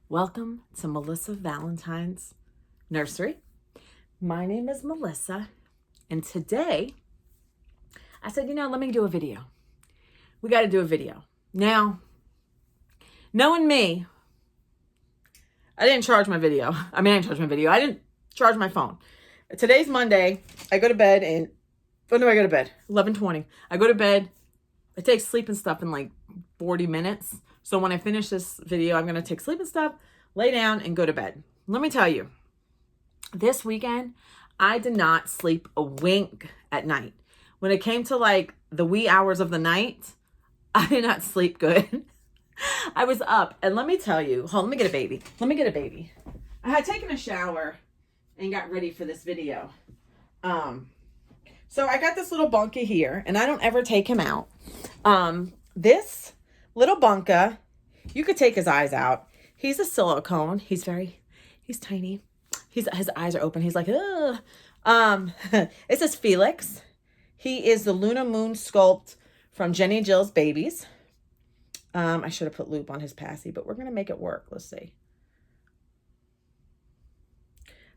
Welcome to Melissa Valentine's Nursery. My name is Melissa, and today I said, let me do a video. We got to do a video. Now, knowing me, I didn't charge my video. I didn't charge my phone. Today's Monday. I go to bed and, when do I go to bed? 11:20. I go to bed. I take sleep and stuff in like 40 minutes. So when I finish this video, I'm going to take sleep and stuff, lay down, and go to bed. Let me tell you, this weekend, I did not sleep a wink at night. When it came to like the wee hours of the night, I did not sleep good. I was up, and let me tell you, let me get a baby. I had taken a shower and got ready for this video. So I got this little bunka here, and I don't ever take him out. This little bunka, you could take his eyes out. He's a silicone. He's tiny. His eyes are open. He's like, ugh. It says Felix. He is the Luna Moon sculpt from Jenny Jill's Babies. I should have put loop on his passy, but we're going to make it work. Let's see.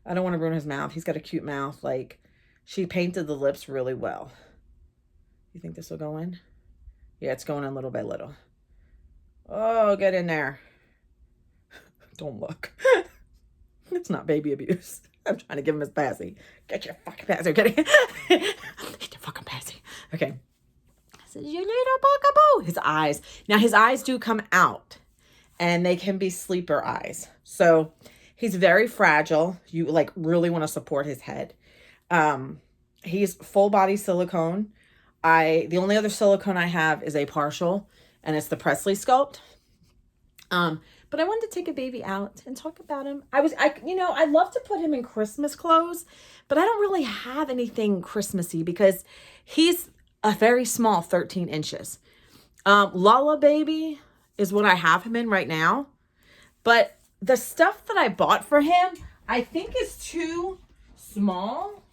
I don't want to ruin his mouth. He's got a cute mouth. Like, she painted the lips really well. You think this will go in? Yeah, it's going in little by little. Oh, get in there. Don't look. It's not baby abuse. I'm trying to give him his passy. Get your fucking passy. Get your fucking passy. Okay. I said, you little bugaboo. His eyes. Now, his eyes do come out. And they can be sleeper eyes. So, he's very fragile. You, like, really want to support his head. He's full body silicone. The only other silicone I have is a partial, and it's the Presley sculpt. But I wanted to take a baby out and talk about him. I love to put him in Christmas clothes, but I don't really have anything Christmassy because he's a very small 13 inches. Lala Baby is what I have him in right now. But the stuff that I bought for him, I think is too small.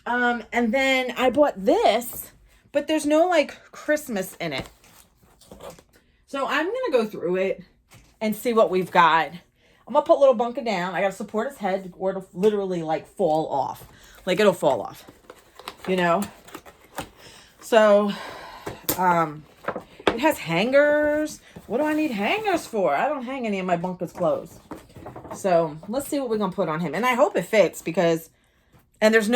And then I bought this, but there's no like Christmas in it. So I'm going to go through it and see what we've got. I'm going to put little bunka down. I got to support his head or it'll literally like fall off. Like it'll fall off, So, it has hangers. What do I need hangers for? I don't hang any of my bunka's clothes. So let's see what we're going to put on him. And I hope it fits because, and there's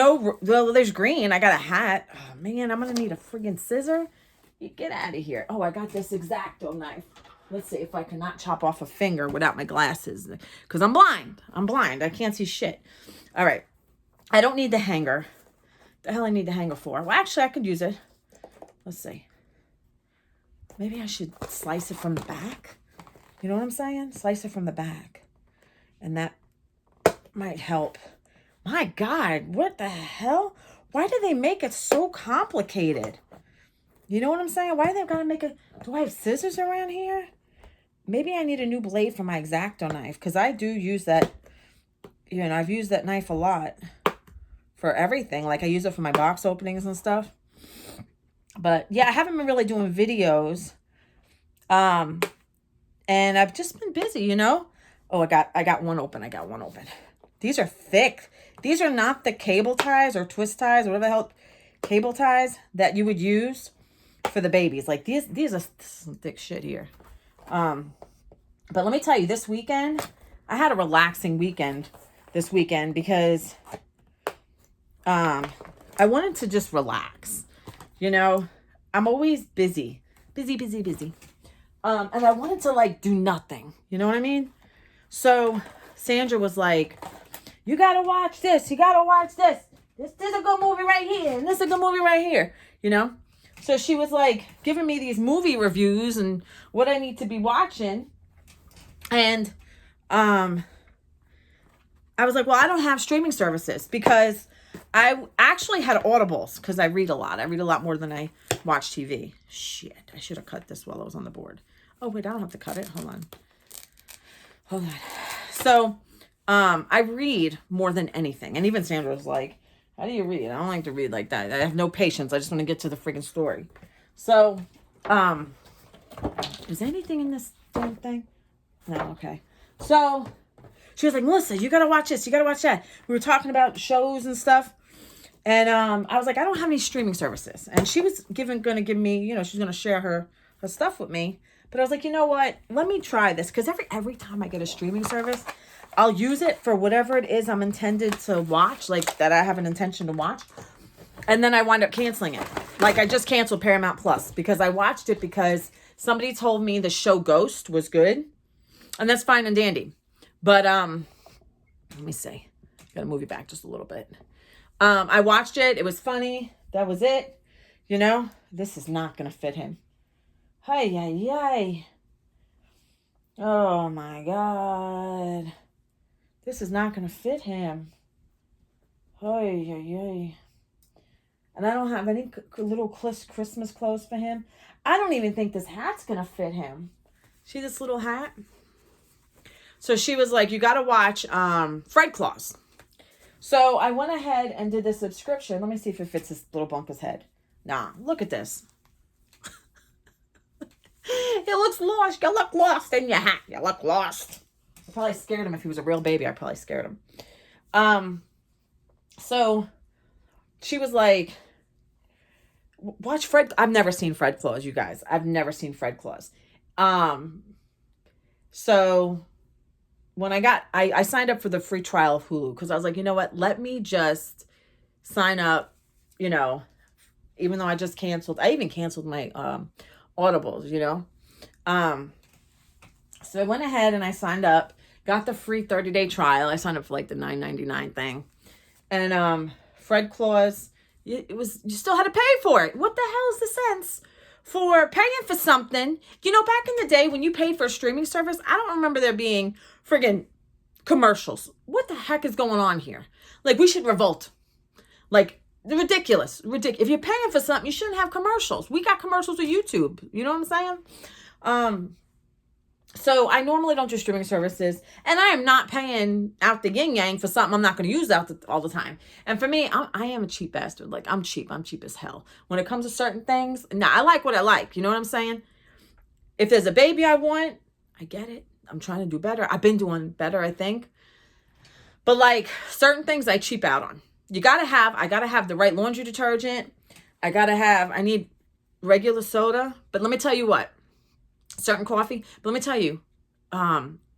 green. I got a hat. Oh man, I'm going to need a friggin' scissor. You get out of here. Oh, I got this X-Acto knife. Let's see if I cannot chop off a finger without my glasses. Because I'm blind. I can't see shit. All right. I don't need the hanger. The hell I need the hanger for? Well, actually, I could use it. Let's see. Maybe I should slice it from the back. You know what I'm saying? Slice it from the back. And that might help. My God, what the hell? Why do they make it so complicated? You know what I'm saying? Why do they gotta make it? Do I have scissors around here? Maybe I need a new blade for my X-Acto knife because I do use that. I've used that knife a lot for everything. Like I use it for my box openings and stuff. But yeah, I haven't been really doing videos. And I've just been busy, Oh, I got one open. These are thick. These are not the cable ties or twist ties or whatever the hell cable ties that you would use for the babies. Like these are some thick shit here. But let me tell you, this weekend, I had a relaxing weekend this weekend because I wanted to just relax. I'm always busy. And I wanted to like do nothing. You know what I mean? So Sandra was like, you got to watch this. You got to watch this. This is a good movie right here. And this is a good movie right here. So she was like giving me these movie reviews and what I need to be watching. And I was like, well, I don't have streaming services because I actually had Audibles because I read a lot. I read a lot more than I watch TV. Shit, I should have cut this while I was on the board. Oh, wait, I don't have to cut it. Hold on. So I read more than anything. And even Sandra was like, how do you read? I don't like to read like that. I have no patience. I just want to get to the freaking story. So, is anything in this damn thing? No, okay. So she was like, Melissa, you got to watch this. You got to watch that. We were talking about shows and stuff. And I was like, I don't have any streaming services. And she was going to give me, you know, she's going to share her stuff with me. But I was like, you know what? Let me try this. Because every time I get a streaming service, I'll use it for whatever it is I'm intended to watch, like that I have an intention to watch. And then I wind up canceling it. Like I just canceled Paramount Plus because I watched it because somebody told me the show Ghost was good. And that's fine and dandy. But let me see. Got to move you back just a little bit. I watched it. It was funny. That was it. You know, this is not going to fit him. Hey, yay. Oh my God. This is not going to fit him. Hey, yay. And I don't have any little Christmas clothes for him. I don't even think this hat's going to fit him. See this little hat? So she was like, you got to watch Fred Claus. So I went ahead and did the subscription. Let me see if it fits this little bunker's head. Nah, look at this. It looks lost. You look lost in your hat. You look lost. I probably scared him. If he was a real baby, I probably scared him. So she was like, watch Fred. I've never seen Fred Claus, you guys. I've never seen Fred Claus. So when I signed up for the free trial of Hulu because I was like, you know what? Let me just sign up, you know, even though I just canceled. I even canceled my Audibles, you know. So I went ahead and I signed up, got the free 30-day trial. I signed up for like the $9.99 thing. And Fred Claus, you still had to pay for it. What the hell is the sense for paying for something? You know, back in the day when you paid for a streaming service, I don't remember there being friggin' commercials. What the heck is going on here? Like, we should revolt. Like, ridiculous. If you're paying for something, you shouldn't have commercials. We got commercials with YouTube. You know what I'm saying? So I normally don't do streaming services, and I am not paying out the yin yang for something I'm not going to use all the time. And for me, I am a cheap bastard. Like, I'm cheap as hell. When it comes to certain things, now I like what I like. You know what I'm saying? If there's a baby I want, I get it. I'm trying to do better. I've been doing better, I think. But like certain things I cheap out on. I gotta have the right laundry detergent. I need regular soda. But let me tell you what, certain coffee. But let me tell you,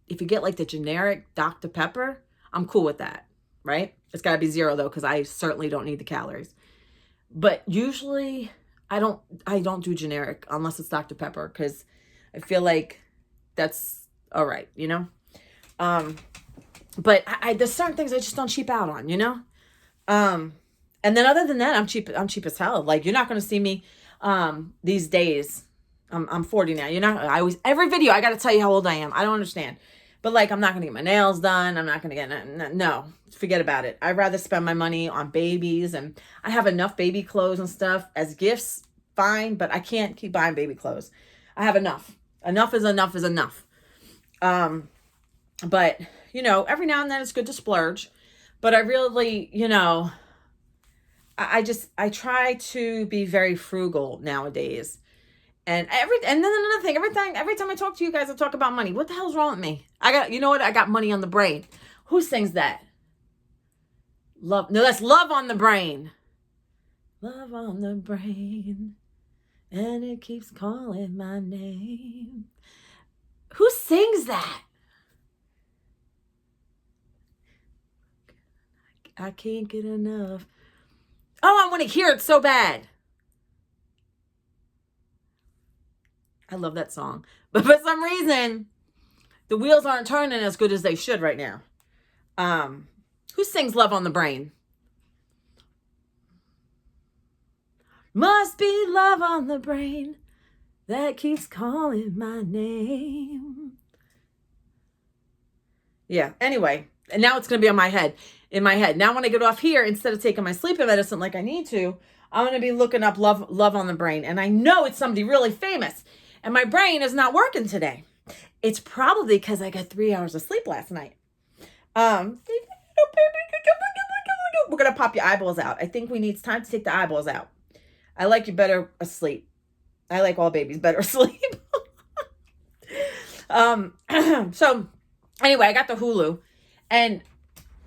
if you get like the generic Dr. Pepper, I'm cool with that, right? It's gotta be 0 though, because I certainly don't need the calories. But usually I don't do generic unless it's Dr. Pepper, because I feel like that's all right, you know? But there's certain things I just don't cheap out on, you know? And then other than that, I'm cheap as hell. Like, you're not going to see me, these days. I'm 40 now. You know, every video, I got to tell you how old I am. I don't understand. But like, I'm not going to get my nails done. I'm not going to get, no, forget about it. I'd rather spend my money on babies, and I have enough baby clothes and stuff as gifts. Fine. But I can't keep buying baby clothes. I have enough. Enough is enough. But you know, every now and then it's good to splurge, but I really, you know, I try to be very frugal nowadays. And then another thing, every time I talk to you guys, I talk about money. What the hell's wrong with me? You know what? I got money on the brain. Who sings that? Love. No, that's Love on the Brain. Love on the brain. And it keeps calling my name. Who sings that? I can't get enough. Oh, I want to hear it so bad. I love that song. But for some reason, the wheels aren't turning as good as they should right now. Who sings Love on the Brain? Must be love on the brain that keeps calling my name. Yeah, anyway. And now it's going to be in my head. Now when I get off here, instead of taking my sleeping medicine like I need to, I'm going to be looking up love on the Brain. And I know it's somebody really famous. And my brain is not working today. It's probably because I got 3 hours of sleep last night. We're going to pop your eyeballs out. I think it's time to take the eyeballs out. I like you better asleep. I like all babies better asleep. So Anyway, I got the Hulu and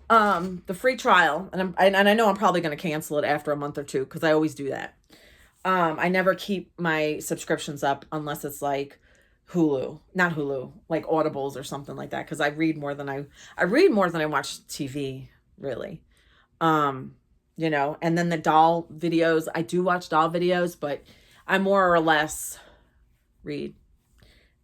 the free trial, and I know I'm probably going to cancel it after a month or two because I always do that. I never keep my subscriptions up unless it's like Hulu, not Hulu, like Audibles or something like that, because I read more than I read more than I watch TV, really. You know, and then the doll videos, I do watch doll videos, but I more or less read.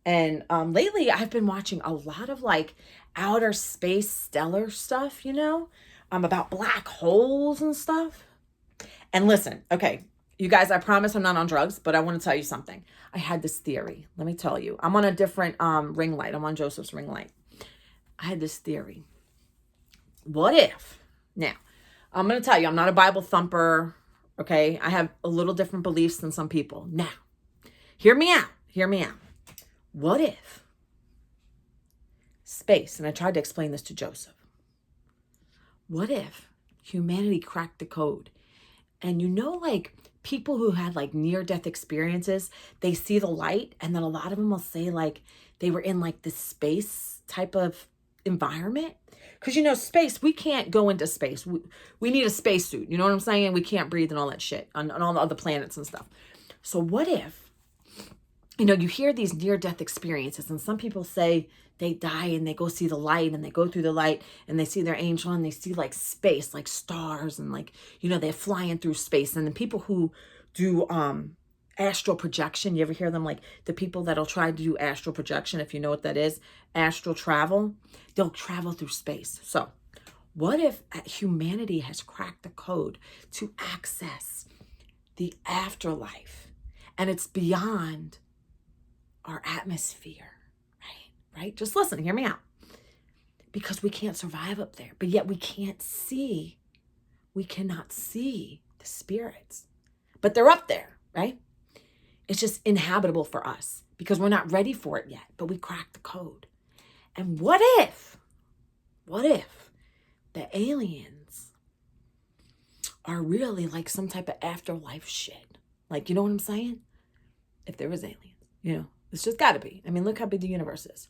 And lately I've been watching a lot of like outer space stellar stuff, you know, about black holes and stuff. And listen, okay, you guys, I promise I'm not on drugs, but I want to tell you something. I had this theory. Let me tell you. I'm on a different ring light. I'm on Joseph's ring light. I had this theory. What if, now, I'm going to tell you, I'm not a Bible thumper, okay? I have a little different beliefs than some people. Now, hear me out. Hear me out. What if space, and I tried to explain this to Joseph, what if humanity cracked the code? And you know, like people who had like near-death experiences, they see the light, and then a lot of them will say like they were in like this space type of environment. Because, you know, space, we can't go into space. We need a spacesuit. You know what I'm saying? We can't breathe and all that shit on all the other planets and stuff. So what if, you know, you hear these near-death experiences, and some people say they die and they go see the light, and they go through the light and they see their angel, and they see like space, like stars, and like, you know, they're flying through space. And the people who do astral projection, you ever hear them, like the people that'll try to do astral projection, if you know what that is, astral travel, they'll travel through space. So what if humanity has cracked the code to access the afterlife, and it's beyond our atmosphere, right? Just listen, hear me out. Because we can't survive up there, but yet we cannot see the spirits. But they're up there, right? It's just inhabitable for us because we're not ready for it yet, but we cracked the code. And what if the aliens are really like some type of afterlife shit? Like, you know what I'm saying? If there is aliens, you know, it's just gotta be. I mean, look how big the universe is.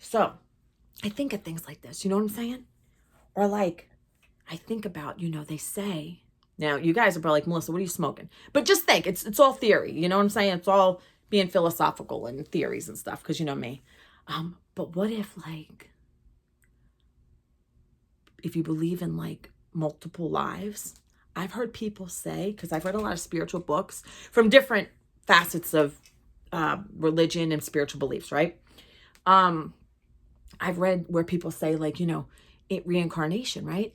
So I think of things like this, you know what I'm saying? Or like, I think about, you know, they say, now you guys are probably like, Melissa, what are you smoking? But just think, it's all theory, you know what I'm saying? It's all being philosophical and theories and stuff, because you know me. But what if, like, if you believe in like multiple lives, I've heard people say, because I've read a lot of spiritual books from different facets of religion and spiritual beliefs, right? I've read where people say, like, you know, reincarnation, right?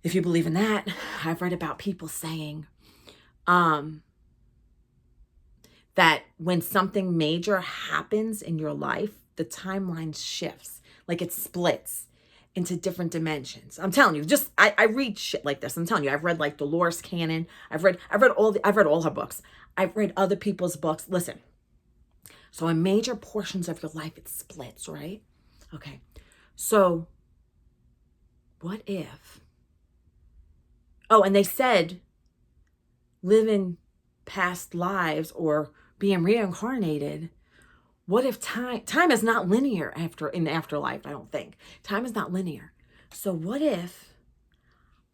If you believe in that, I've read about people saying that when something major happens in your life, the timeline shifts, like it splits into different dimensions. I'm telling you, just I read shit like this. I'm telling you, I've read like Dolores Cannon. I've read all her books. I've read other people's books. Listen. So in major portions of your life, it splits, right? Okay. So what if, and they said living past lives or being reincarnated, what if time is not linear in the afterlife? I don't think. Time is not linear. So what if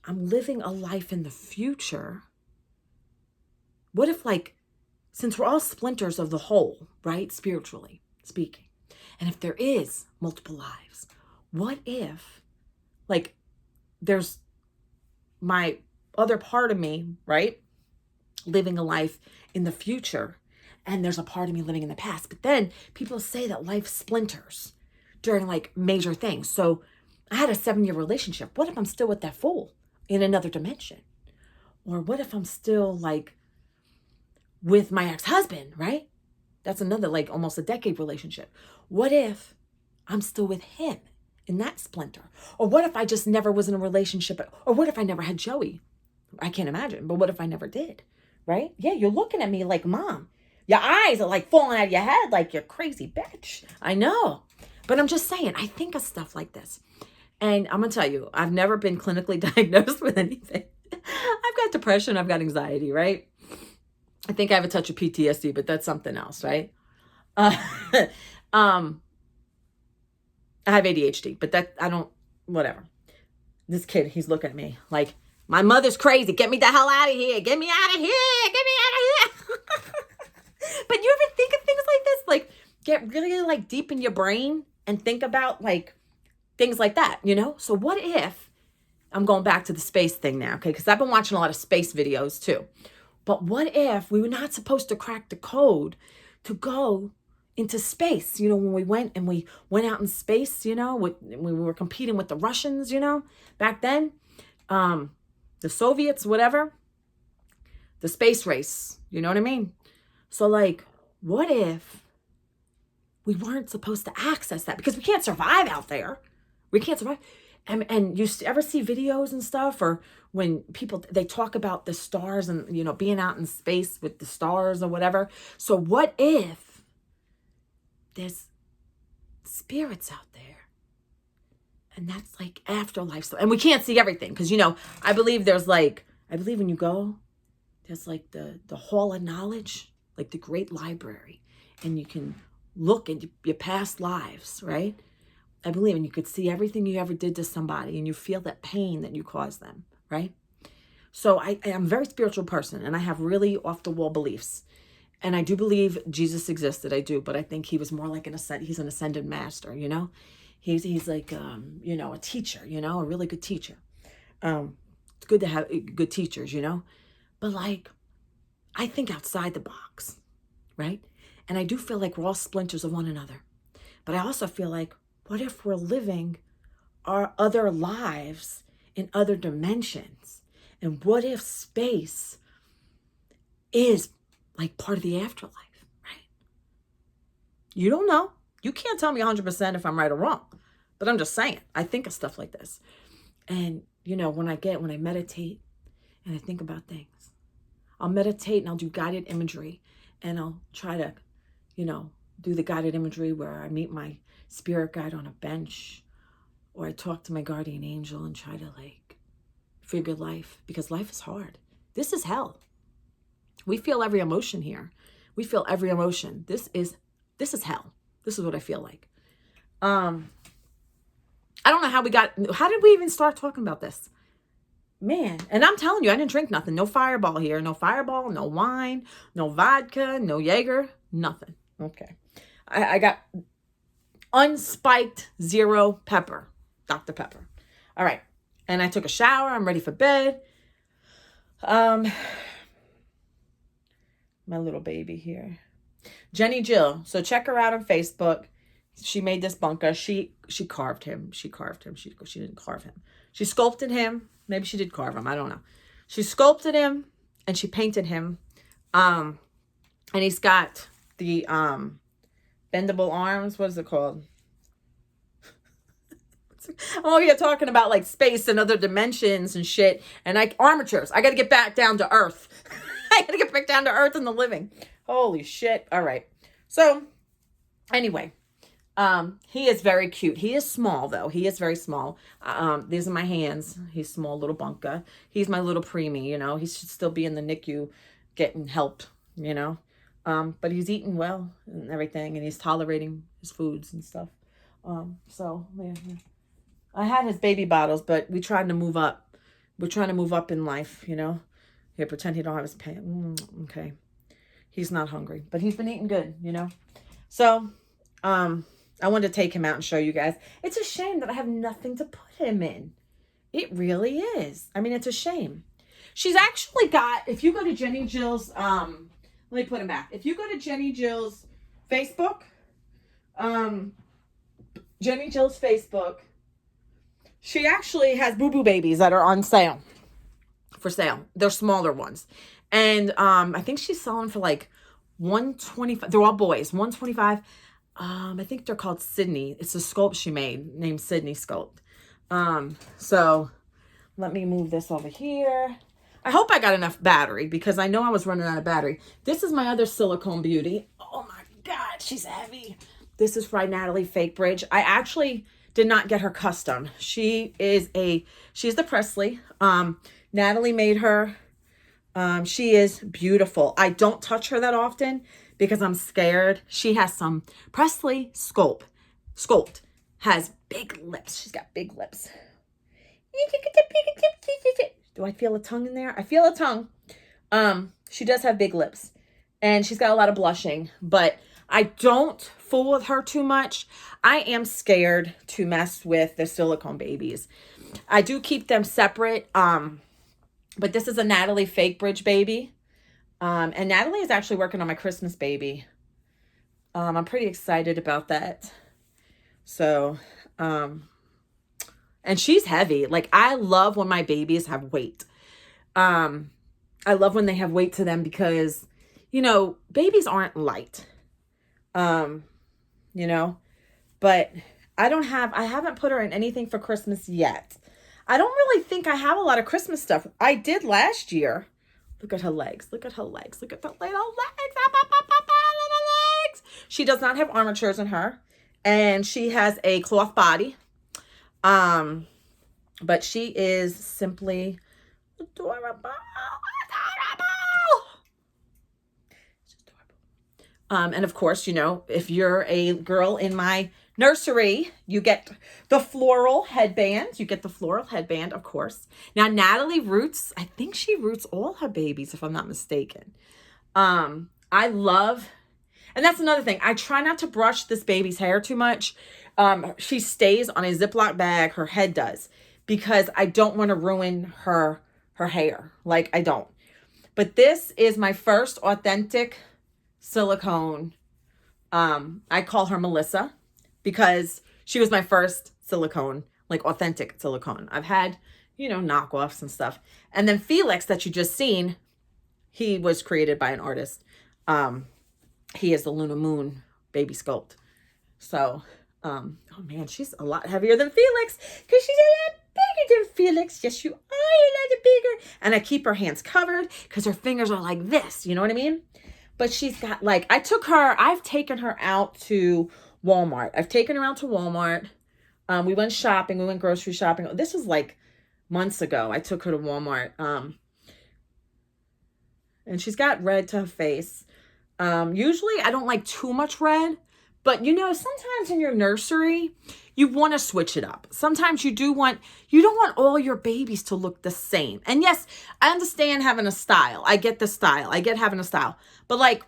I'm living a life in the future? What if, like, since we're all splinters of the whole, right? Spiritually speaking. And if there is multiple lives, what if, like, there's my other part of me, right? Living a life in the future, and there's a part of me living in the past. But then people say that life splinters during like major things. So I had a 7-year relationship. What if I'm still with that fool in another dimension? Or what if I'm still like with my ex-husband, right? That's another like almost a decade relationship. What if I'm still with him in that splinter? Or what if I just never was in a relationship? Or what if I never had Joey? I can't imagine, but what if I never did, right? Yeah, you're looking at me like, Mom, your eyes are like falling out of your head like you're crazy bitch. I know, but I'm just saying, I think of stuff like this. And I'm going to tell you, I've never been clinically diagnosed with anything. I've got depression, I've got anxiety, right? I think I have a touch of PTSD, but that's something else, right? I have ADHD, but that, I don't, whatever. This kid, he's looking at me like, my mother's crazy. Get me the hell out of here. Get me out of here. Get me out of here. But you ever think of things like this? Like, get really like deep in your brain and think about like things like that, you know? So what if, I'm going back to the space thing now, okay? Because I've been watching a lot of space videos too. But what if we were not supposed to crack the code to go into space? You know, when we went out in space, you know, when we were competing with the Russians, you know, back then, the Soviets, whatever, the space race, you know what I mean? So like, what if we weren't supposed to access that? Because we can't survive out there. We can't survive. And you ever see videos and stuff, or when people, they talk about the stars and, you know, being out in space with the stars or whatever. So what if there's spirits out there? And that's like afterlife stuff. And we can't see everything because, you know, I believe when you go, there's like the hall of knowledge, like the great library. And you can look at your past lives, right? I believe, and you could see everything you ever did to somebody, and you feel that pain that you caused them, right? So I am a very spiritual person, and I have really off-the-wall beliefs. And I do believe Jesus existed, I do, but I think he was more like he's an ascended master, you know? He's like, you know, a teacher, you know, a really good teacher. It's good to have good teachers, you know? But like, I think outside the box, right? And I do feel like we're all splinters of one another. But I also feel like, what if we're living our other lives in other dimensions? And what if space is like part of the afterlife, right? You don't know. You can't tell me 100% if I'm right or wrong. But I'm just saying, I think of stuff like this. And, you know, when I meditate and I think about things, I'll meditate and I'll do guided imagery. And I'll try to, you know, do the guided imagery where I meet my spirit guide on a bench, or I talk to my guardian angel and try to like figure life, because life is hard. This is hell. We feel every emotion here. We feel every emotion. This is hell. This is what I feel like. I don't know how did we even start talking about this? Man, and I'm telling you, I didn't drink nothing. No Fireball here. No Fireball, no wine, no vodka, no Jaeger, nothing. Okay. I got unspiked zero pepper, Dr. Pepper. All right. And I took a shower. I'm ready for bed. My little baby here. Jenny Jill. So check her out on Facebook. She made this bunker. She carved him. She didn't carve him. She sculpted him. Maybe she did carve him. I don't know. She sculpted him and she painted him. And he's got the bendable arms. What is it called? Oh, you're talking about like space and other dimensions and shit. And armatures. I got to get back down to earth. I got to get back down to earth and the living. Holy shit. All right. So anyway, he is very cute. He is small though. He is very small. These are my hands. He's small little bunker. He's my little preemie, you know. He should still be in the NICU getting help, you know. But he's eating well and everything, and he's tolerating his foods and stuff. So yeah. I had his baby bottles, but we tried to move up. We're trying to move up in life, you know. Here, pretend he don't have his pants. Okay. He's not hungry, but he's been eating good, you know. So, I wanted to take him out and show you guys. It's a shame that I have nothing to put him in. It really is. I mean, it's a shame. She's actually got, if you go to Jenny Jill's, let me put him back. If you go to Jenny Jill's Facebook, Jenny Jill's Facebook, she actually has boo-boo babies that are on sale. For sale. They're smaller ones. And I think she's selling for like $125. They're all boys. $125. I think they're called Sydney. It's a sculpt she made named Sydney Sculpt. So let me move this over here. I hope I got enough battery because I know I was running out of battery. This is my other silicone beauty. Oh my God, she's heavy. This is by Natalie Fake Bridge. I actually did not get her custom. She's the Presley. Natalie made her. She is beautiful. I don't touch her that often because I'm scared. She has some Presley sculpt. has big lips. She's got big lips. Do I feel a tongue in there? I feel a tongue. She does have big lips, and she's got a lot of blushing, but I don't fool with her too much. I am scared to mess with the silicone babies. I do keep them separate. But this is a Natalie fake bridge baby. And Natalie is actually working on my Christmas baby. I'm pretty excited about that. So, and she's heavy. Like, I love when my babies have weight. I love when they have weight to them because, you know, babies aren't light. You know, but I haven't put her in anything for Christmas yet. I don't really think I have a lot of Christmas stuff. I did last year. Look at her legs. Look at her legs. Look at the little legs. Legs. She does not have armatures in her. And she has a cloth body. But she is simply adorable. And of course, you know, if you're a girl in my nursery, you get the floral headband. You get the floral headband, of course. Now, Natalie roots, I think she roots all her babies, if I'm not mistaken. I love, and that's another thing. I try not to brush this baby's hair too much. She stays on a Ziploc bag, her head does, because I don't want to ruin her hair. Like, I don't. But this is my first authentic silicone. I call her Melissa because she was my first silicone, like authentic silicone. I've had, you know, knockoffs and stuff. And then Felix that you just seen, he was created by an artist. He is the Luna Moon baby sculpt. So, oh man, she's a lot heavier than Felix because she's a lot bigger than Felix. Yes, you are a lot bigger. And I keep her hands covered because her fingers are like this. You know what I mean? But she's got like, I've taken her out to Walmart. We went shopping. We went grocery shopping. This was like months ago. I took her to Walmart. And she's got red to her face. Usually I don't like too much red. But, you know, sometimes in your nursery, you want to switch it up. Sometimes you don't want all your babies to look the same. And yes, I understand having a style. I get the style. I get having a style. But like,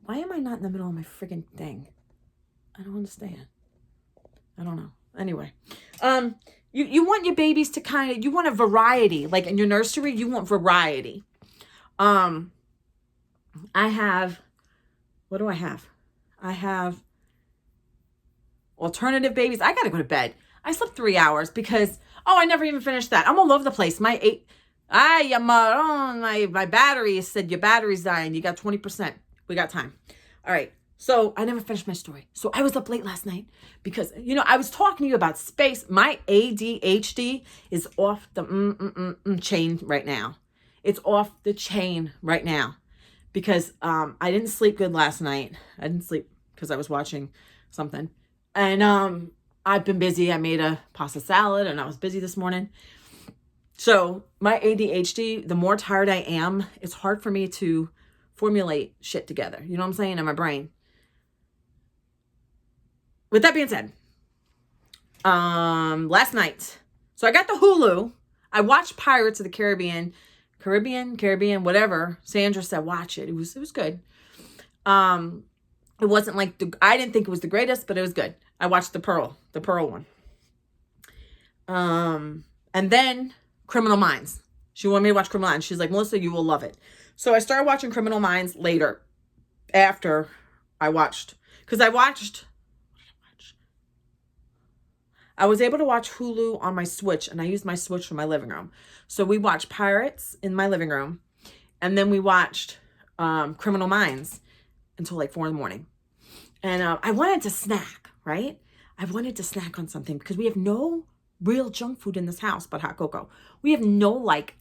why am I not in the middle of my friggin' thing? I don't understand. I don't know. Anyway, you want your babies to you want a variety. Like in your nursery, you want variety. What do I have? I have alternative babies. I got to go to bed. I slept 3 hours because, I never even finished that. I'm all over the place. My battery said your battery's dying. You got 20%. We got time. All right. So I never finished my story. So I was up late last night because, you know, I was talking to you about space. My ADHD is off the chain right now. It's off the chain right now. Because I didn't sleep good last night. I didn't sleep because I was watching something. And I've been busy. I made a pasta salad and I was busy this morning. So my ADHD, the more tired I am, it's hard for me to formulate shit together. You know what I'm saying? In my brain. With that being said, last night, so I got the Hulu. I watched Pirates of the Caribbean, whatever. Sandra said, watch it. It was good. It wasn't like I didn't think it was the greatest, but it was good. I watched the Pearl one. And then Criminal Minds. She wanted me to watch Criminal Minds. She's like, Melissa, you will love it. So I started watching Criminal Minds later after I watched, I was able to watch Hulu on my Switch, and I used my Switch for my living room. So we watched Pirates in my living room, and then we watched Criminal Minds until like 4 a.m. And I wanted to snack, right? I wanted to snack on something because we have no real junk food in this house but hot cocoa. We have nothing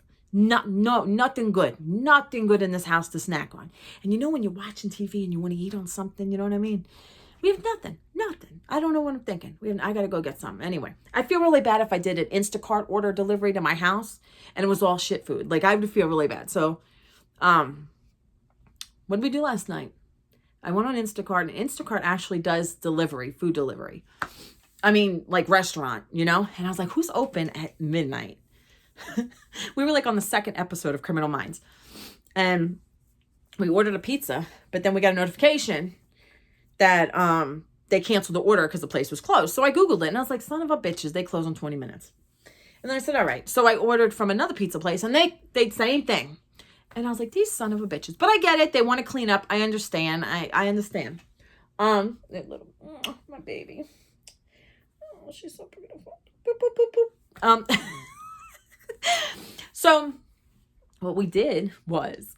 good in this house to snack on. And you know when you're watching TV and you want to eat on something, you know what I mean? We have nothing. I don't know what I'm thinking. I got to go get some. Anyway, I feel really bad if I did an Instacart order delivery to my house and it was all shit food. Like, I would feel really bad. So, what did we do last night? I went on Instacart, and Instacart actually does food delivery. I mean, like restaurant, you know? And I was like, who's open at midnight? We were like on the second episode of Criminal Minds. And we ordered a pizza, but then we got a notification that they canceled the order because the place was closed. So I Googled it and I was like, son of a bitches, they close in 20 minutes. And then I said, all right. So I ordered from another pizza place and they same thing. And I was like, these son of a bitches. But I get it. They want to clean up. I understand. I understand. Little, my baby. Oh, she's so beautiful. Boop, boop, boop, boop. So what we did was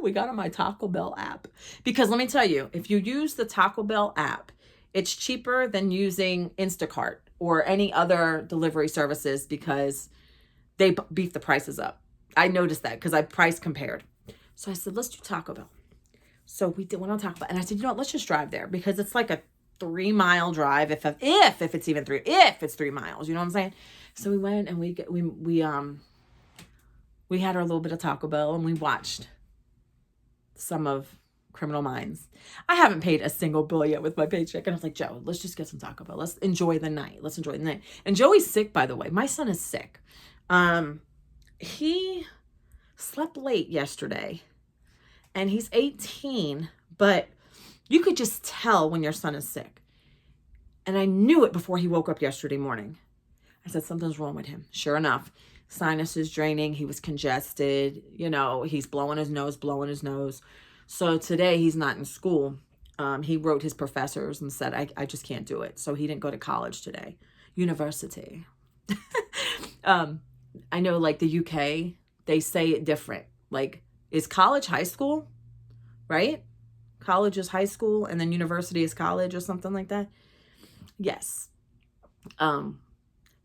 we got on my Taco Bell app, because let me tell you, if you use the Taco Bell app, it's cheaper than using Instacart or any other delivery services because they beef the prices up. I noticed that because I price compared. So I said, let's do Taco Bell. So we went on Taco Bell and I said, you know what, let's just drive there because it's like a 3-mile drive if it's even if it's 3 miles, you know what I'm saying? So we went and we had our little bit of Taco Bell and we watched some of Criminal Minds. I haven't paid a single bill yet with my paycheck. And I was like, Joe, let's just get some Taco Bell. Let's enjoy the night. And Joey's sick, by the way. My son is sick. He slept late yesterday and he's 18, but you could just tell when your son is sick. And I knew it before he woke up yesterday morning. I said, something's wrong with him. Sure enough, sinus is draining. He was congested. You know, he's blowing his nose. So today he's not in school. He wrote his professors and said, I just can't do it. So he didn't go to college today. University. I know like the UK, they say it different. Like, is college high school? Right? College is high school and then university is college or something like that. Yes.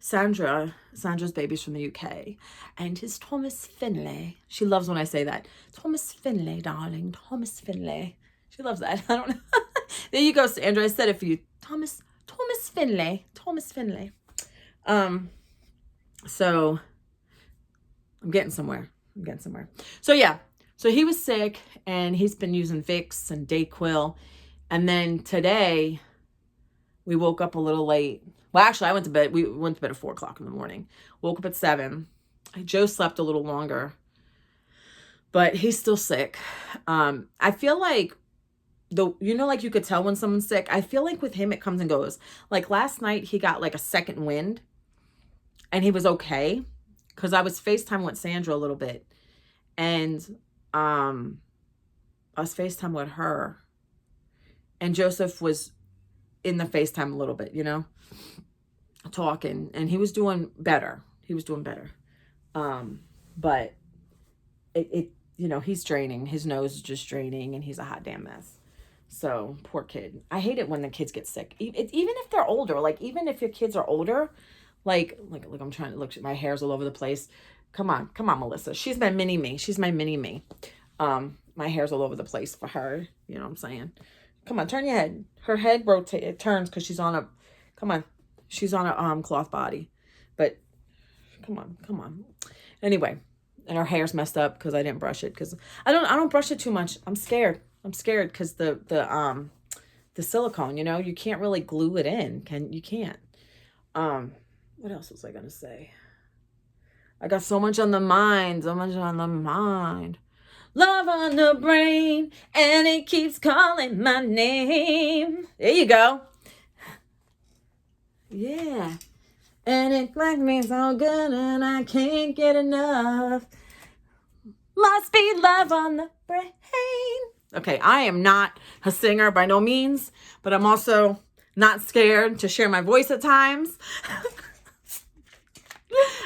Sandra's baby's from the UK and his Thomas Finlay. She loves when I say that. Thomas Finlay, darling. Thomas Finlay. She loves that. I don't know. There you go, Sandra. I said it for you. Thomas Finlay. Thomas Finlay. So I'm getting somewhere. So yeah. So he was sick and he's been using Vicks and Dayquil. And then today we woke up a little late. Well, actually, we went to bed at 4 o'clock in the morning. Woke up at 7. Joe slept a little longer, but he's still sick. I feel like like you could tell when someone's sick. I feel like with him, it comes and goes. Like last night, he got like a second wind and he was okay because I was FaceTime with Sandra a little bit and I was FaceTime with her and Joseph was in the FaceTime a little bit, you know, talking, and he was doing better. But it you know, he's draining. His nose is just draining and he's a hot damn mess. So poor kid. I hate it when the kids get sick. Even if they're older, like even if your kids are older, like I'm trying to look, my hair's all over the place. Come on, Melissa. She's my mini me. She's my mini me. My hair's all over the place for her. You know what I'm saying? Come on, turn your head. Her head it turns because she's on a cloth body. But come on. Anyway, and her hair's messed up because I didn't brush it because I don't brush it too much. I'm scared because the silicone, you know, you can't really glue it in. You can't. What else was I gonna say? I got so much on the mind. Love on the brain, and it keeps calling my name. There you go. Yeah. And it likes me so good, and I can't get enough. Must be love on the brain. Okay, I am not a singer by no means, but I'm also not scared to share my voice at times.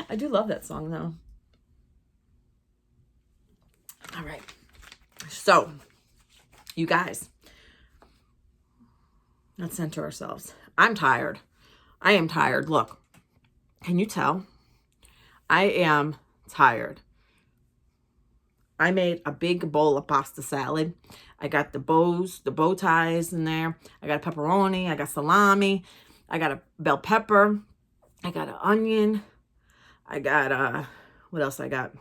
I do love that song, though. All right. So, you guys, let's center ourselves. I'm tired. I am tired. Look, can you tell? I am tired. I made a big bowl of pasta salad. I got the bow ties in there. I got pepperoni. I got salami. I got a bell pepper. I got an onion. I got, what else I got?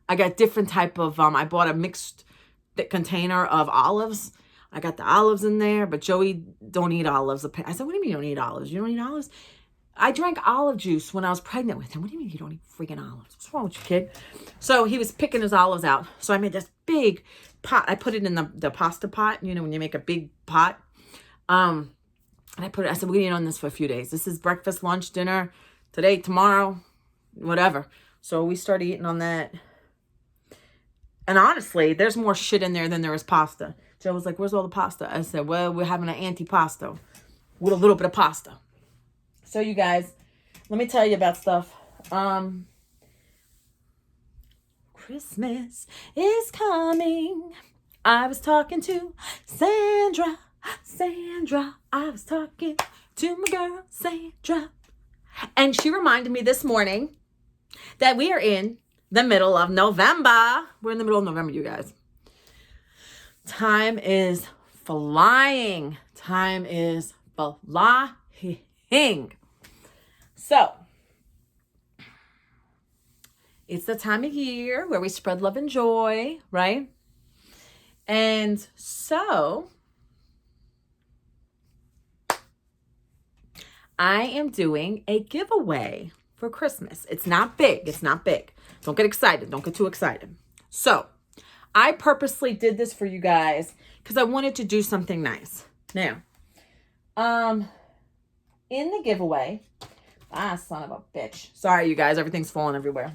I got different type of, I bought a mixed container of olives. I got the olives in there, but Joey don't eat olives. I said, what do you mean you don't eat olives? You don't eat olives? I drank olive juice when I was pregnant with him. What do you mean you don't eat freaking olives? What's wrong with you, kid? So he was picking his olives out. So I made this big pot. I put it in the pasta pot, you know, when you make a big pot. And I said, we're going to eat on this for a few days. This is breakfast, lunch, dinner, today, tomorrow, whatever. So we started eating on that. And honestly, there's more shit in there than there is pasta. Joe was like, where's all the pasta? I said, well, we're having an antipasto with a little bit of pasta. So you guys, let me tell you about stuff. Christmas is coming. I was talking to Sandra. I was talking to my girl, Sandra. And she reminded me this morning that we are in the middle of November. We're in the middle of November, you guys. Time is flying. Time is flying. So, it's the time of year where we spread love and joy, right? And so, I am doing a giveaway for Christmas. It's not big. It's not big. Don't get excited. Don't get too excited. So, I purposely did this for you guys because I wanted to do something nice. Now, in the giveaway, son of a bitch. Sorry, you guys. Everything's falling everywhere.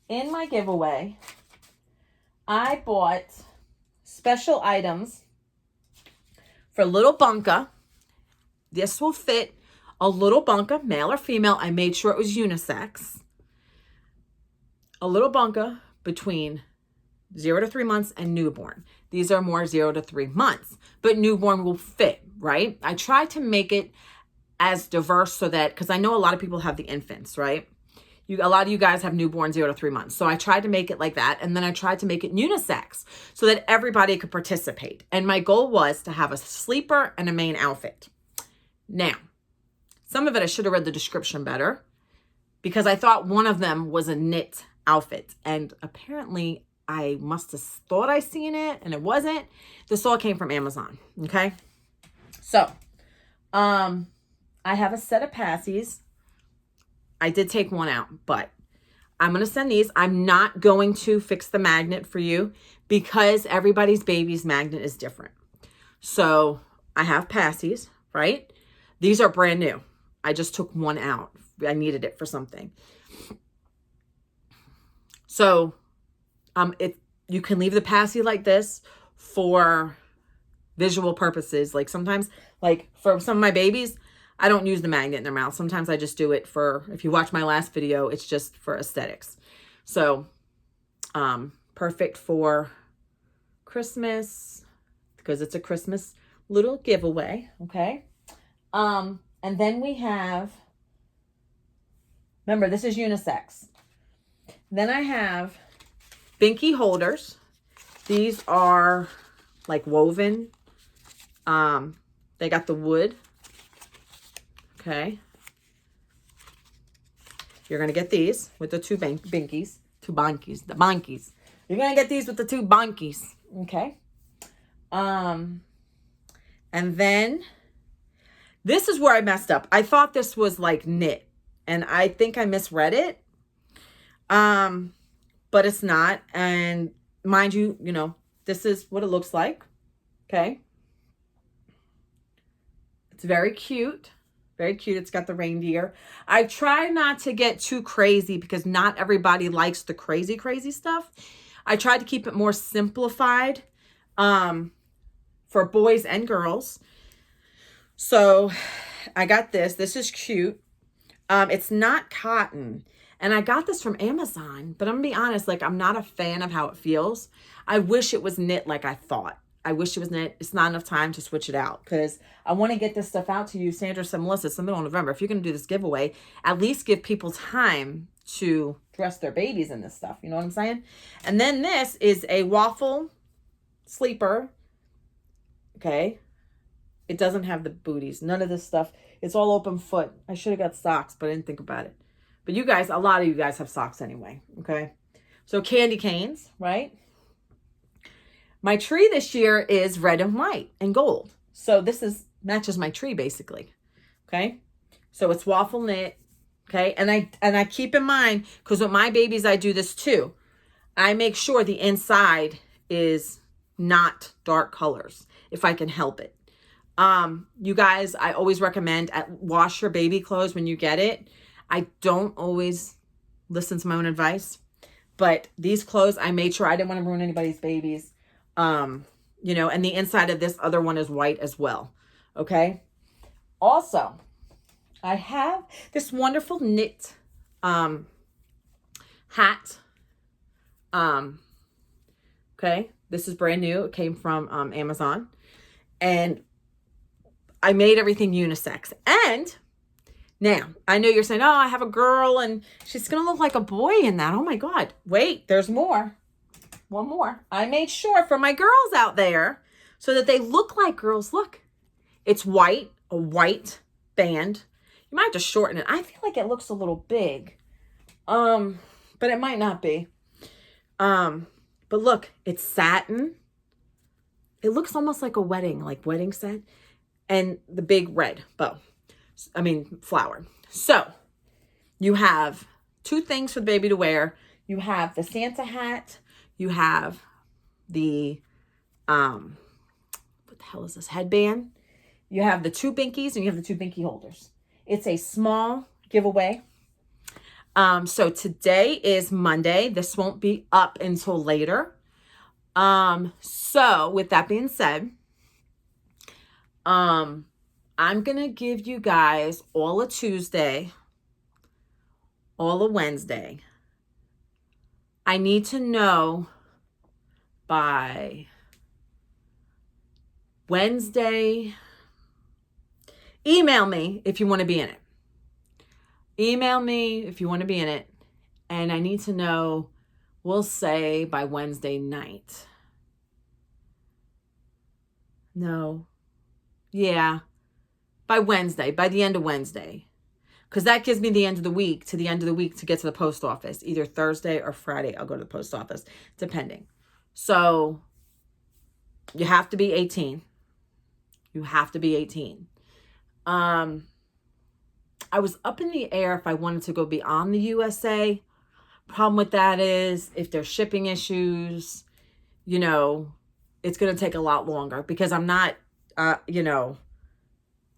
In my giveaway, I bought special items for little Bunka. This will fit a little Bunka, male or female. I made sure it was unisex. A little Bunka between 0 to 3 months and newborn. These are more 0 to 3 months, but newborn will fit, right? I tried to make it as diverse so that, because I know a lot of people have the infants, right? A lot of you guys have newborn 0 to 3 months. So I tried to make it like that. And then I tried to make it unisex so that everybody could participate. And my goal was to have a sleeper and a main outfit. Now, some of it I should have read the description better because I thought one of them was a knit outfit. And apparently I must have thought I seen it and it wasn't. This all came from Amazon. Okay. So, I have a set of passies. I did take one out, but I'm going to send these. I'm not going to fix the magnet for you because everybody's baby's magnet is different. So I have passies, right? These are brand new. I just took one out. I needed it for something. So you can leave the passy like this for visual purposes. Like sometimes, like for some of my babies, I don't use the magnet in their mouth. Sometimes I just do it for, if you watch my last video, it's just for aesthetics. So, perfect for Christmas because it's a Christmas little giveaway. Okay. And then we have, remember this is unisex. Then I have binky holders. These are like woven. They got the wood. Okay. You're going to get these with the two binkies. The bonkies. You're going to get these with the two bonkies. Okay. And then this is where I messed up. I thought this was like knit and I think I misread it. But it's not. And mind you, you know, this is what it looks like. Okay. It's very cute. Very cute. It's got the reindeer. I try not to get too crazy because not everybody likes the crazy stuff. I tried to keep it more simplified for boys and girls. So I got this. This is cute. It's not cotton. And I got this from Amazon. But I'm going to be honest, like I'm not a fan of how it feels. I wish it was knit like I thought. I wish it was knit. It's not enough time to switch it out because I want to get this stuff out to you. Sandra said, Melissa, it's the middle of November. If you're going to do this giveaway, at least give people time to dress their babies in this stuff. You know what I'm saying? And then this is a waffle sleeper. Okay. It doesn't have the booties. None of this stuff. It's all open foot. I should have got socks, but I didn't think about it. But you guys, a lot of you guys have socks anyway. Okay. So candy canes, right? My tree this year is red and white and gold. So this matches my tree basically. Okay. So it's waffle knit. Okay. And I keep in mind, because with my babies, I do this too. I make sure the inside is not dark colors if I can help it. You guys, I always recommend wash your baby clothes when you get it. I don't always listen to my own advice, but these clothes, I made sure I didn't want to ruin anybody's babies. You know, and the inside of this other one is white as well. Okay. Also, I have this wonderful knit, hat. Okay. This is brand new. It came from, Amazon, and I made everything unisex. And now I know you're saying, oh, I have a girl and she's going to look like a boy in that. Oh my God. Wait, there's more. One more. I made sure for my girls out there so that they look like girls. Look, it's white, a white band. You might have to shorten it. I feel like it looks a little big. But it might not be. But look, it's satin. It looks almost like a wedding set. And the big red bow. Flower. So you have two things for the baby to wear. You have the Santa hat. You have the, what the hell is this? Headband. You have the two binkies and you have the two binky holders. It's a small giveaway. So today is Monday. This won't be up until later. So with that being said, I'm going to give you guys all a Tuesday, all a Wednesday. I need to know by Wednesday. Email me if you want to be in it. Email me if you want to be in it. And I need to know, we'll say by Wednesday night. No. Yeah. By Wednesday, by the end of Wednesday. Because that gives me the end of the week to get to the post office. Either Thursday or Friday, I'll go to the post office, depending. So you have to be 18. You have to be 18. I was up in the air if I wanted to go beyond the USA. Problem with that is if there's shipping issues, you know, it's going to take a lot longer because I'm not, you know,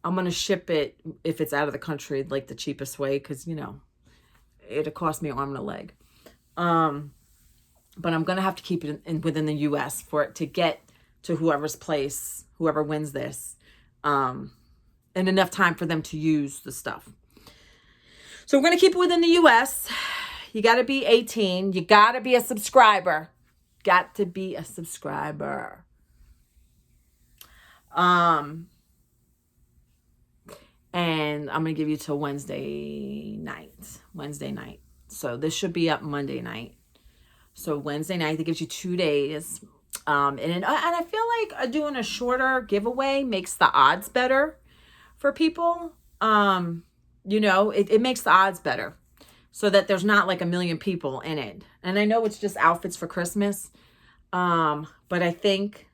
I'm going to ship it if it's out of the country, like the cheapest way. Cause you know, it'll cost me an arm and a leg. But I'm going to have to keep it within the US for it to get to whoever's place, whoever wins this, and enough time for them to use the stuff. So we're going to keep it within the US. You got to be 18. You got to be a subscriber. Got to be a subscriber. And I'm going to give you till Wednesday night. So this should be up Monday night. So Wednesday night, that gives you 2 days. And I feel like doing a shorter giveaway makes the odds better for people. You know, it makes the odds better so that there's not like a million people in it. And I know it's just outfits for Christmas. But I think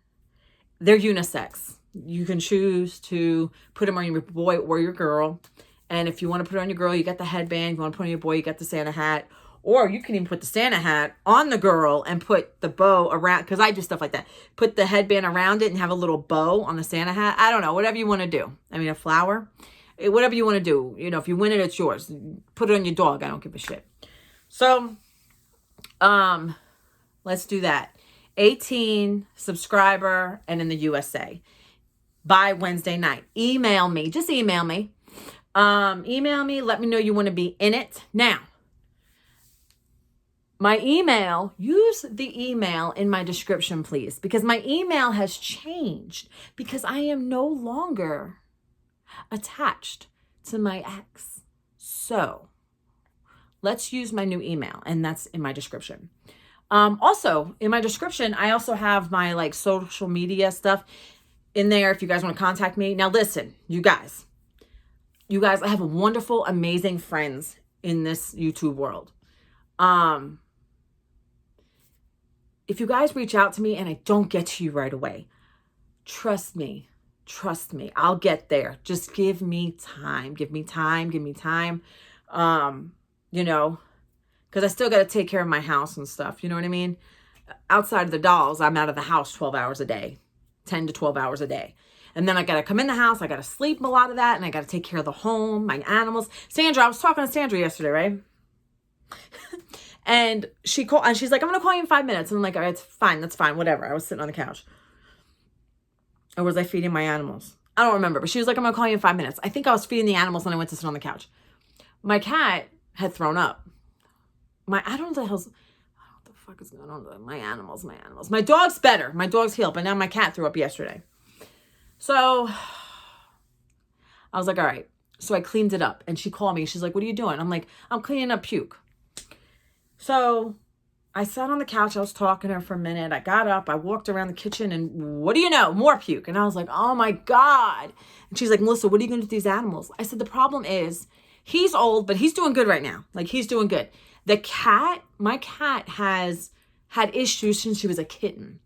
they're unisex. You can choose to put them on your boy or your girl. And if you want to put it on your girl, you got the headband. If you want to put it on your boy, you got the Santa hat. Or you can even put the Santa hat on the girl and put the bow around. Because I do stuff like that. Put the headband around it and have a little bow on the Santa hat. I don't know. Whatever you want to do. I mean, a flower. Whatever you want to do. You know, if you win it, it's yours. Put it on your dog. I don't give a shit. So, let's do that. 18 subscriber and in the USA. By Wednesday night. Email me. Just email me. Email me. Let me know you want to be in it. Now, my email, use the email in my description, please. Because my email has changed. Because I am no longer attached to my ex. So, let's use my new email. And that's in my description. Also, in my description, I also have my like social media stuff in there if you guys want to contact me. Now listen, you guys, I have wonderful, amazing friends in this YouTube world. if you guys reach out to me and I don't get to you right away, trust me, I'll get there. Just give me time. You know, because I still got to take care of my house and stuff. You know what I mean? Outside of the dolls, I'm out of the house 12 hours a day, 10 to 12 hours a day. And then I got to come in the house. I got to sleep a lot of that. And I got to take care of the home, my animals. Sandra, I was talking to Sandra yesterday, right? And she called, and she's like, I'm going to call you in 5 minutes. And I'm like, all right, it's fine. That's fine. Whatever. I was sitting on the couch. Or was I feeding my animals? I don't remember. But she was like, I'm going to call you in 5 minutes. I think I was feeding the animals and I went to sit on the couch. My cat had thrown up. I don't know what the fuck is going on with my animals. My dog's better. My dog's healed. But now my cat threw up yesterday. So I was like, all right. So I cleaned it up. And she called me. She's like, what are you doing? I'm like, I'm cleaning up puke. So I sat on the couch. I was talking to her for a minute. I got up. I walked around the kitchen. And what do you know? More puke. And I was like, oh, my God. And she's like, Melissa, what are you going to do with these animals? I said, the problem is he's old, but he's doing good right now. Like, he's doing good. My cat has had issues since she was a kitten.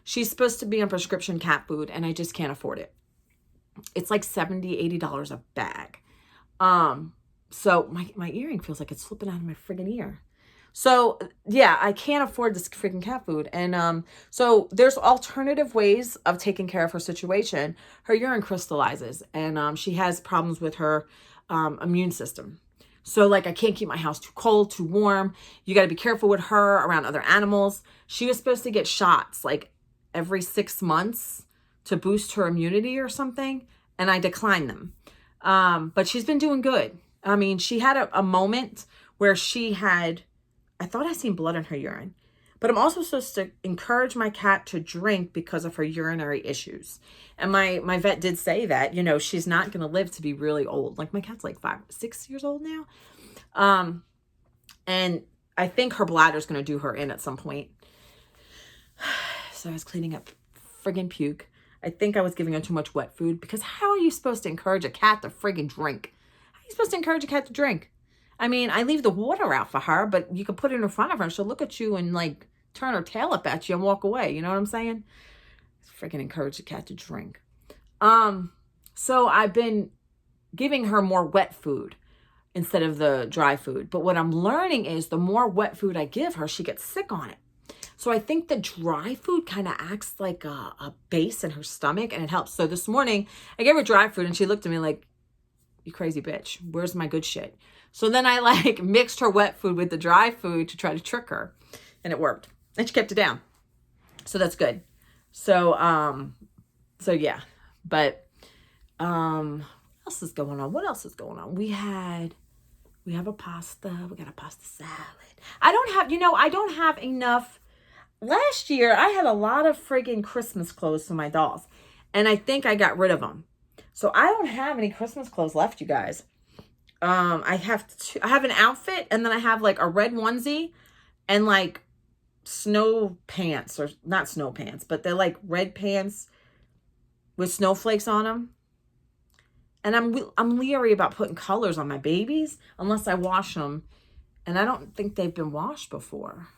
She's supposed to be on prescription cat food, and I just can't afford it. It's like $70, $80 a bag. So my earring feels like it's slipping out of my friggin' ear. So yeah, I can't afford this freaking cat food. And so there's alternative ways of taking care of her situation. Her urine crystallizes, and she has problems with her immune system. So like, I can't keep my house too cold, too warm. You got to be careful with her around other animals. She was supposed to get shots like every 6 months to boost her immunity or something. And I declined them. But she's been doing good. I mean, she had a moment where I thought I seen blood in her urine. But I'm also supposed to encourage my cat to drink because of her urinary issues. And my vet did say that, you know, she's not going to live to be really old. Like, my cat's like 6 years old now. And I think her bladder's going to do her in at some point. So I was cleaning up friggin' puke. I think I was giving her too much wet food, because how are you supposed to encourage a cat to friggin' drink? How are you supposed to encourage a cat to drink? I mean, I leave the water out for her, but you can put it in front of her and she'll look at you and like turn her tail up at you and walk away. You know what I'm saying? Freaking encourage the cat to drink. So I've been giving her more wet food instead of the dry food. But what I'm learning is the more wet food I give her, she gets sick on it. So I think the dry food kind of acts like a base in her stomach, and it helps. So this morning I gave her dry food and she looked at me like, you crazy bitch, where's my good shit? So then I like mixed her wet food with the dry food to try to trick her, and it worked. And she kept it down. So that's good. So yeah. But what else is going on? What else is going on? We have a pasta. We got a pasta salad. I don't have enough. Last year I had a lot of friggin' Christmas clothes for my dolls, and I think I got rid of them. So I don't have any Christmas clothes left, you guys. I have an outfit, and then I have like a red onesie and like snow pants, or not snow pants, but they're like red pants with snowflakes on them. And I'm leery about putting colors on my babies unless I wash them, and I don't think they've been washed before.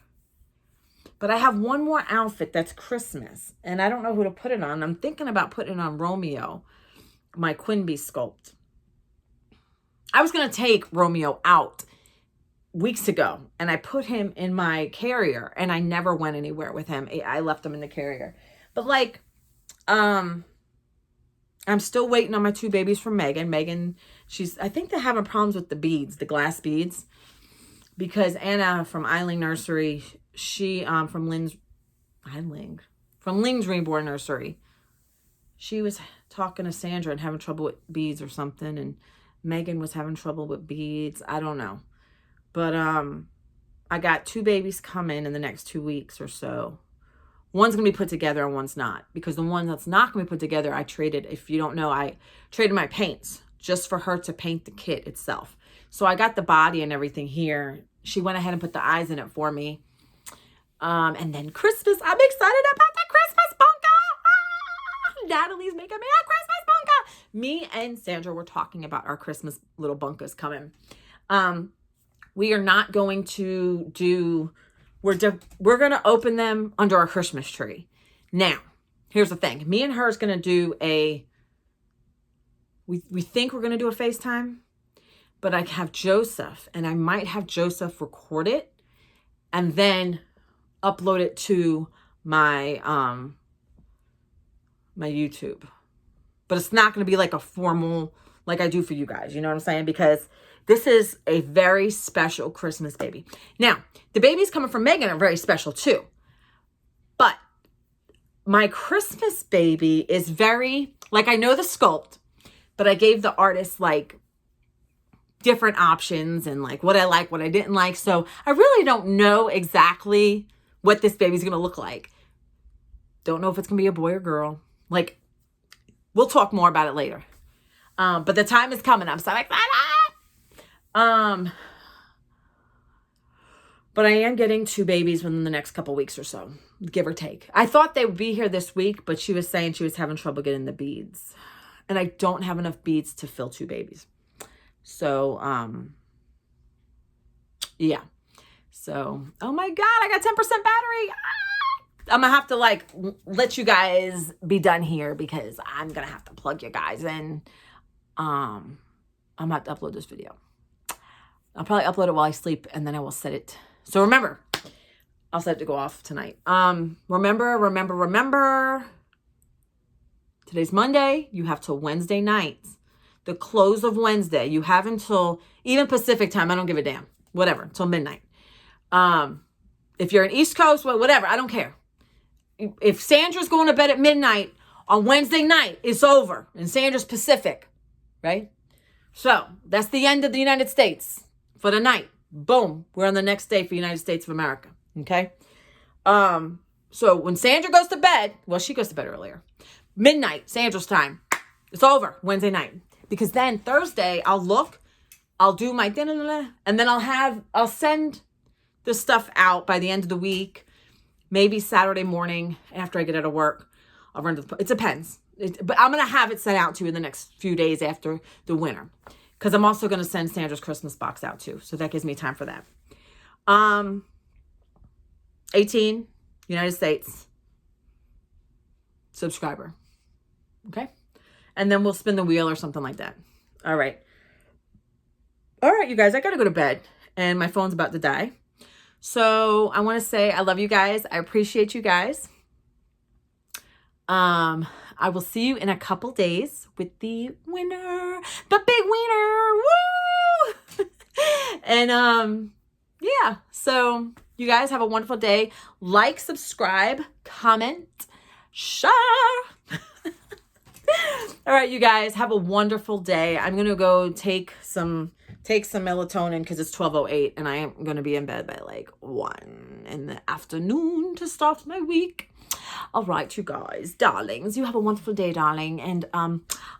But I have one more outfit that's Christmas, and I don't know who to put it on. I'm thinking about putting it on Romeo, my Quinby sculpt. I was going to take Romeo out weeks ago, and I put him in my carrier, and I never went anywhere with him. I left him in the carrier. But like, I'm still waiting on my 2 babies from Megan. Megan, I think they're having problems with the beads, the glass beads, because Anna from Eiling Nursery, she, from Lynn's Reborn Nursery, she was talking to Sandra and having trouble with beads or something, and Megan was having trouble with beads. I don't know. But I got 2 babies coming in the next 2 weeks or so. One's going to be put together and one's not. Because the one that's not going to be put together, I traded, if you don't know, I traded my paints just for her to paint the kit itself. So I got the body and everything here. She went ahead and put the eyes in it for me. And then Christmas, I'm excited about the Christmas bunka. Natalie's making me a Christmas bunka. Me and Sandra were talking about our Christmas little bunkas coming. We are not going to do we're going to open them under our Christmas tree. Now, here's the thing. Me and her is going to do we think we're going to do a FaceTime, but I have Joseph, and I might have Joseph record it and then upload it to my my YouTube. But it's not going to be like a formal, like I do for you guys. You know what I'm saying? Because this is a very special Christmas baby. Now, the babies coming from Megan are very special too. But my Christmas baby is very, like, I know the sculpt, but I gave the artist like different options and like what I like, what I didn't like. So I really don't know exactly what this baby's going to look like. Don't know if it's going to be a boy or girl. Like, we'll talk more about it later. But the time is coming. I'm so excited. But I am getting 2 babies within the next couple weeks or so, give or take. I thought they would be here this week, but she was saying she was having trouble getting the beads. And I don't have enough beads to fill 2 babies. So, yeah. So, oh my God, I got 10% battery. I'm going to have to like let you guys be done here because I'm going to have to plug you guys in. I'm going to have to upload this video. I'll probably upload it while I sleep and then I will set it. So remember, I'll set it to go off tonight. Remember. Today's Monday. You have till Wednesday night. The close of Wednesday. You have until, even Pacific time. I don't give a damn. Whatever. Till midnight. If you're in East Coast, whatever. I don't care. If Sandra's going to bed at midnight on Wednesday night, it's over. And Sandra's Pacific. Right? So, that's the end of the United States for the night. Boom. We're on the next day for the United States of America. Okay? So, when Sandra goes to bed, well, she goes to bed earlier. Midnight, Sandra's time. It's over Wednesday night. Because then Thursday, I'll do my dinner, and then I'll send the stuff out by the end of the week. Maybe Saturday morning after I get out of work. I'll run to it depends. But I'm going to have it sent out to you in the next few days after the winter. Because I'm also going to send Sandra's Christmas box out too. So that gives me time for that. 18, United States, subscriber. Okay? And then we'll spin the wheel or something like that. All right. All right, you guys, I got to go to bed. And my phone's about to die. So I want to say I love you guys. I appreciate you guys. I will see you in a couple days with the winner. The big winner. Woo! And yeah. So you guys have a wonderful day. Like, subscribe, comment, share. All right, you guys, have a wonderful day. I'm going to go take some melatonin because it's 12:08 and I am going to be in bed by like 1 in the afternoon to start my week. All right, you guys, darlings, you have a wonderful day, darling. And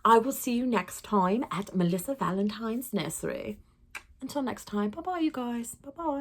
I will see you next time at Melissa Valentine's Nursery. Until next time, bye-bye, you guys. Bye-bye.